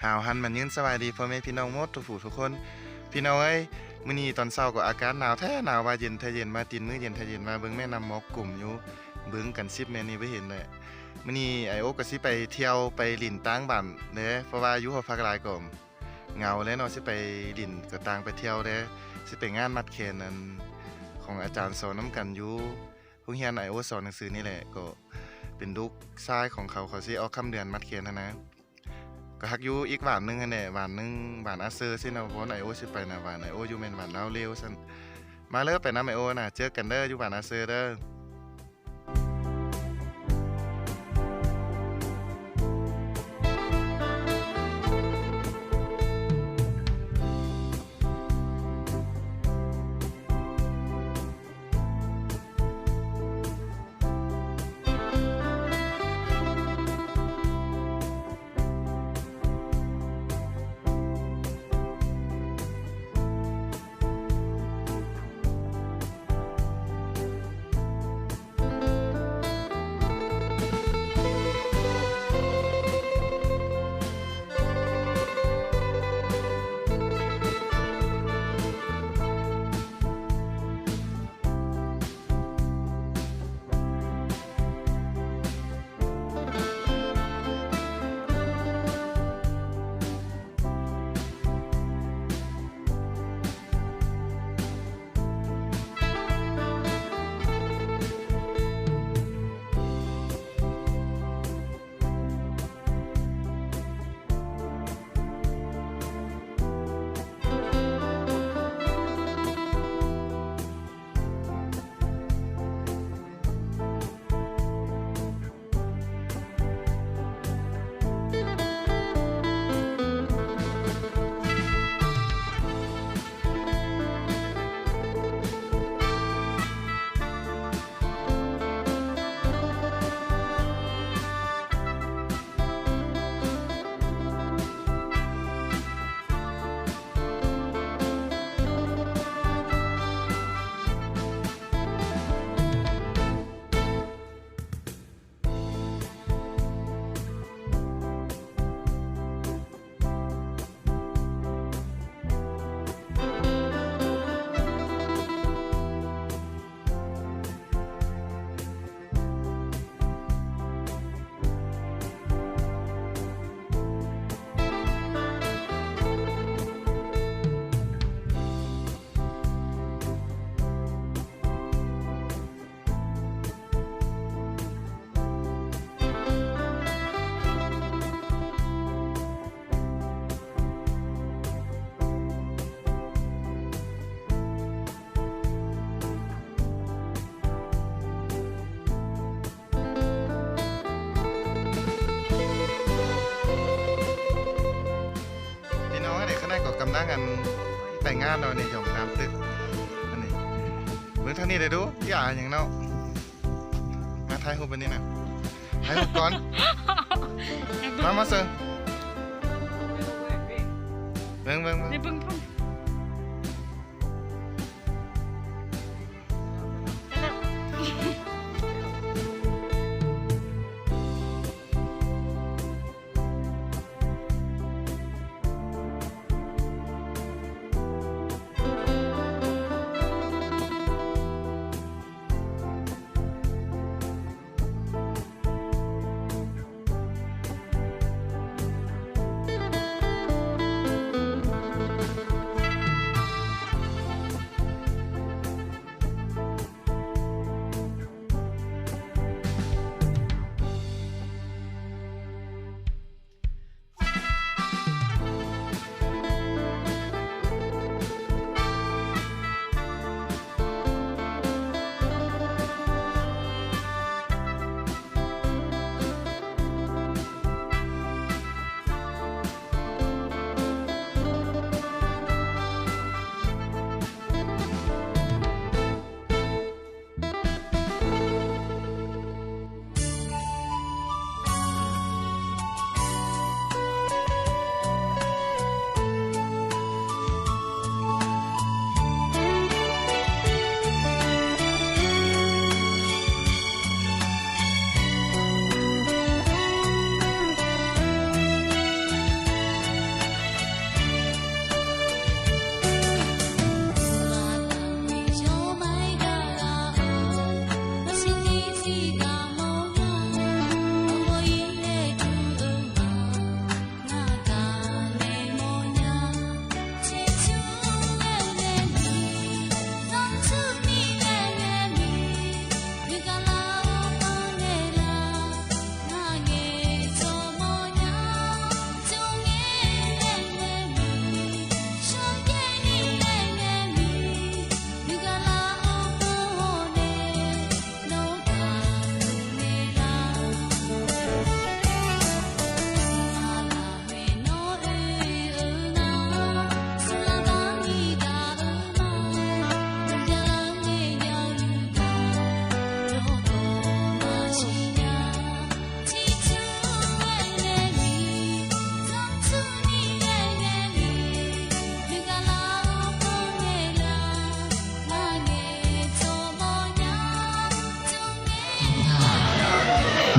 หาวหันมันยืนสบายดีพ่อแม่พี่น้องหมดทุกผู้ทุกคนพี่น้องเอ้ยมื้อนี้ตอนเช้าก็อากาศหนาวแท้หนาวว่าเย็นแท้เย็นมาตีนมื้อเย็นแท้เย็นมาเบิ่งแม่น้ำหมอกกลุ่มอยู่เบิ่งกัน10แม่นี่บ่เห็นเลยมื้อนี้ไอ้โอก็สิไปเที่ยวไปลิ้นต่างบ้านเด้เพราะว่าอยู่หอพักหลายก็เหงาแล้วเนาะสิไปลิ้นก็ต่างไปเที่ยวเด้สิไปงานมัดแคนอันของอาจารย์สอนนำกันอยู่โรงเรียนไอ้โอสอนหนังสือนี่แหละก็เป็นลูกชายของเขาสิเอาคำเดือนมัดแคนนะ ก็ฮักอยู่อีกหวานหนึงหั่นแหละหวานหนึงหวานอาเซอร์สิเนาะเพราะว่าไอโอสิไปน่ะหวานไอโออยู่แม่นหวานลาวเลวซั่นมาเด้อไปนำไอโอน่ะเจอกันเด้ออยู่หวานอาเซอร์เด้อพี่น้องอันนี้คณะก็กำลังกันไปงานเนาะนี่หย่องตามตึกอันนี้เบิ่งทางนี้ได้ดูอย่าหยังเนาะมาถ่ายรูปอันนี้น่ะถ่ายรูปก่อนมาเซิงเบิ่งในเบิ่งพุ่น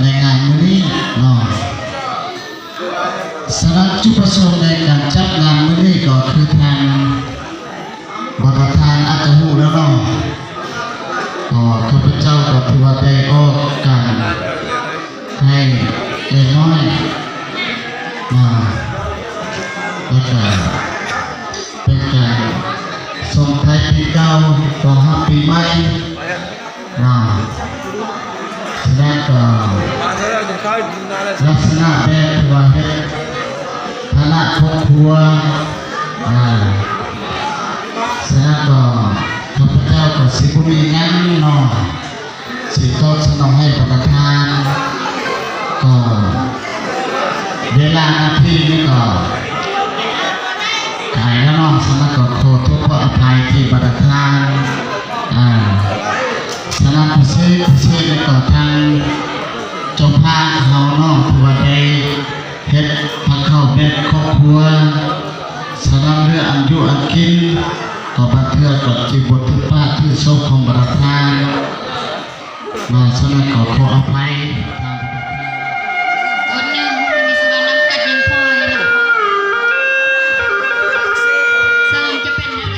ในงานมื้อนี้เนาะสำหรับจุดประสงค์ในการจัดงานมื้อนี้ก็คือทางบริทานอาจจะหูแล้วเนาะข้าพเจ้าก็ถือว่าได้ออกการให้เล็กน้อยแล้วก็เป็นการส่งท้ายปีเก่าต้อนรับปีใหม่แล้วก็ลักษณะแบบว่าเฮ็ดฐานะครอบครัวฉะนั้นก็ข้าพเจ้าก็สิบ่มีหยังเนาะสิตอบสนองให้ประธานก็เวลานาทีนี้ก็ไก่แล้วเนาะฉะนั้นก็ขอโทษขออภัยที่ประธานฉะนั้นพิเศษก็ทางเจ้าภาพเฮาเนาะที่ว่าได้เฮ็ดพาเข้าเป็นครอบครัวสำหรับเรื่องอายุอันกินก็บางเทื่อก็จีบทที่ป้าที่โชคของประธานมาฉะนั้นขออภัยคนหนึ่งมันมีสวรรค์น้ำกัดยังพอเลยสลามจะเป็นอะไร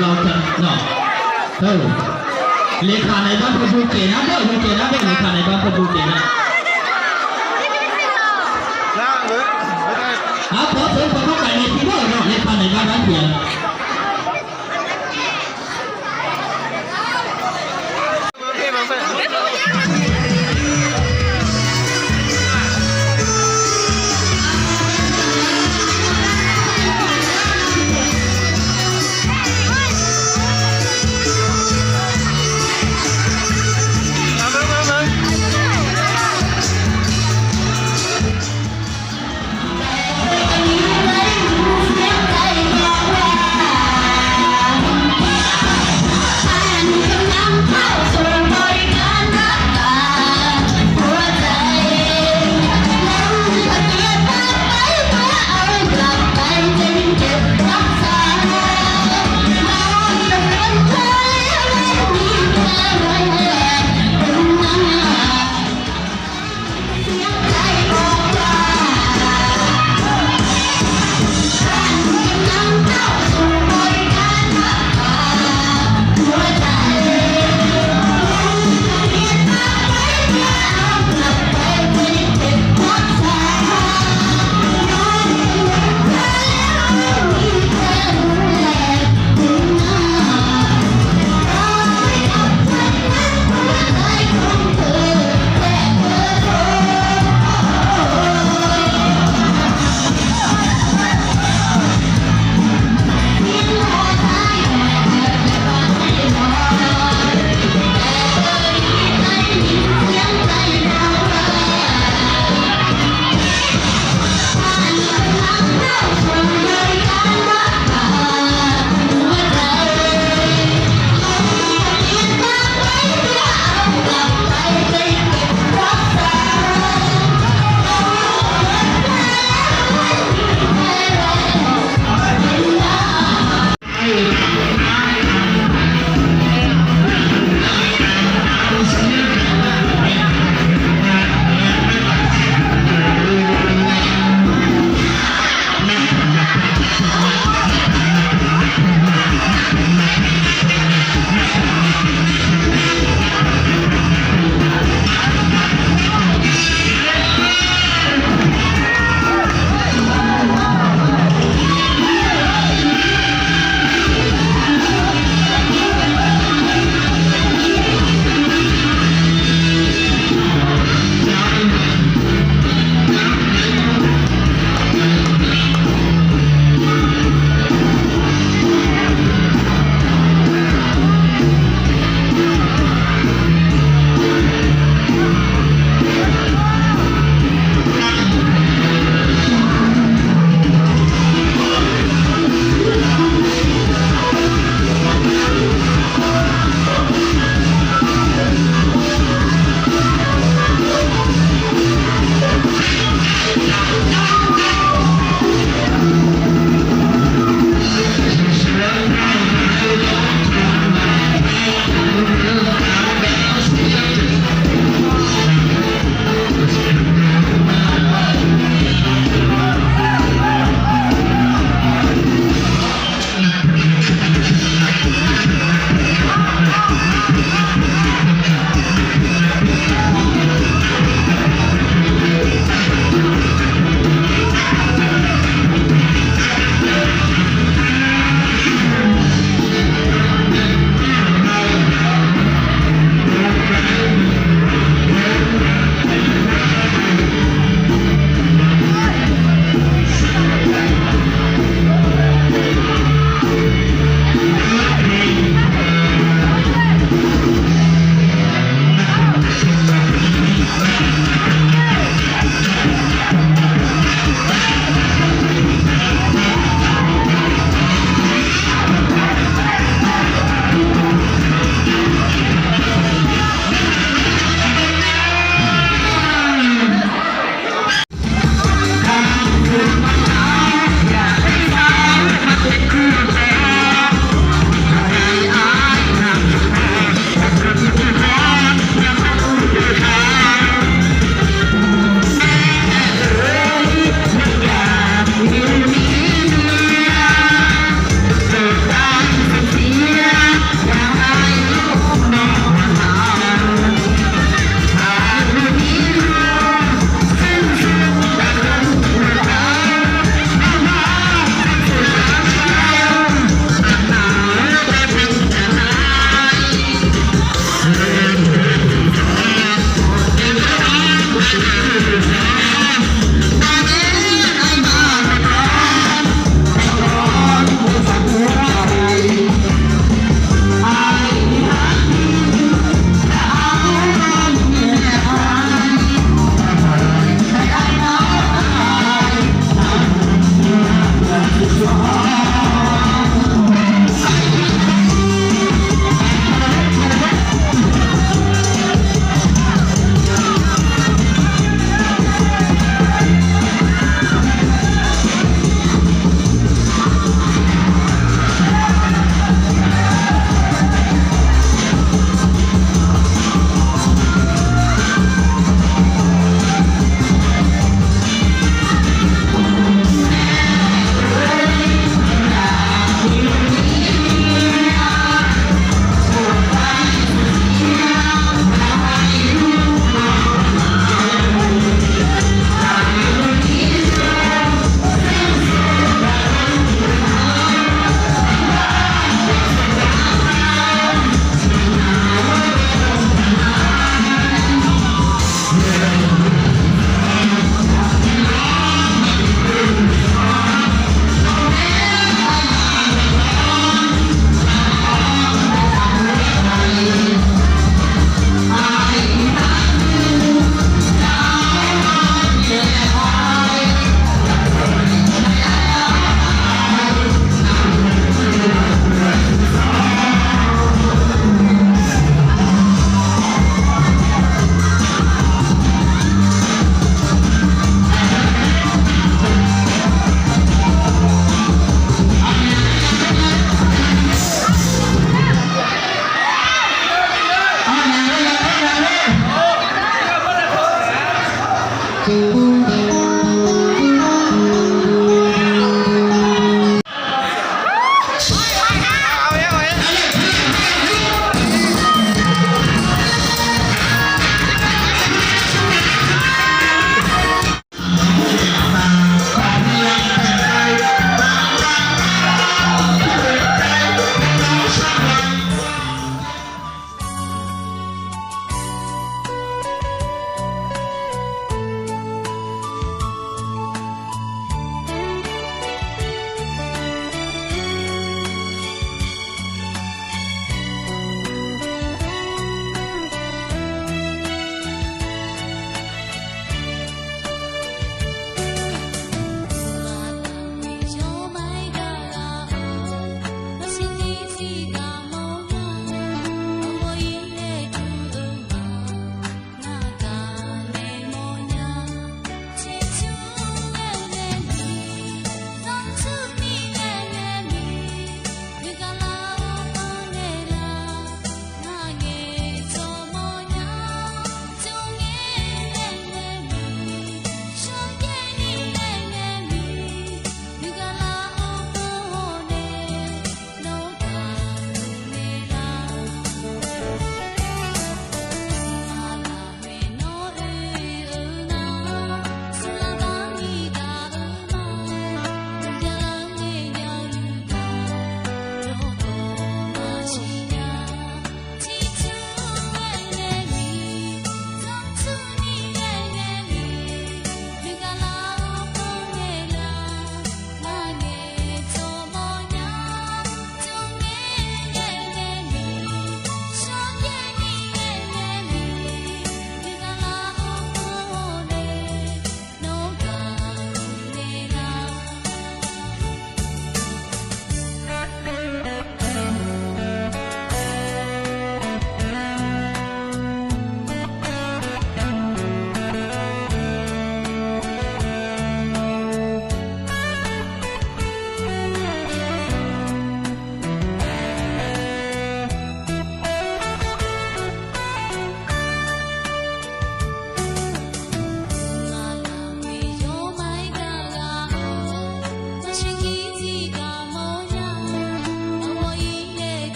เราจะเนาะเลขาในบ้านคนดูเก๋นะเพื่อนดูเก๋นะเป็นเลขาในบ้านคนดูเก๋นะขอเสริมความเข้าใจในที่ว่าเนาะเลขาในบ้านเพียง น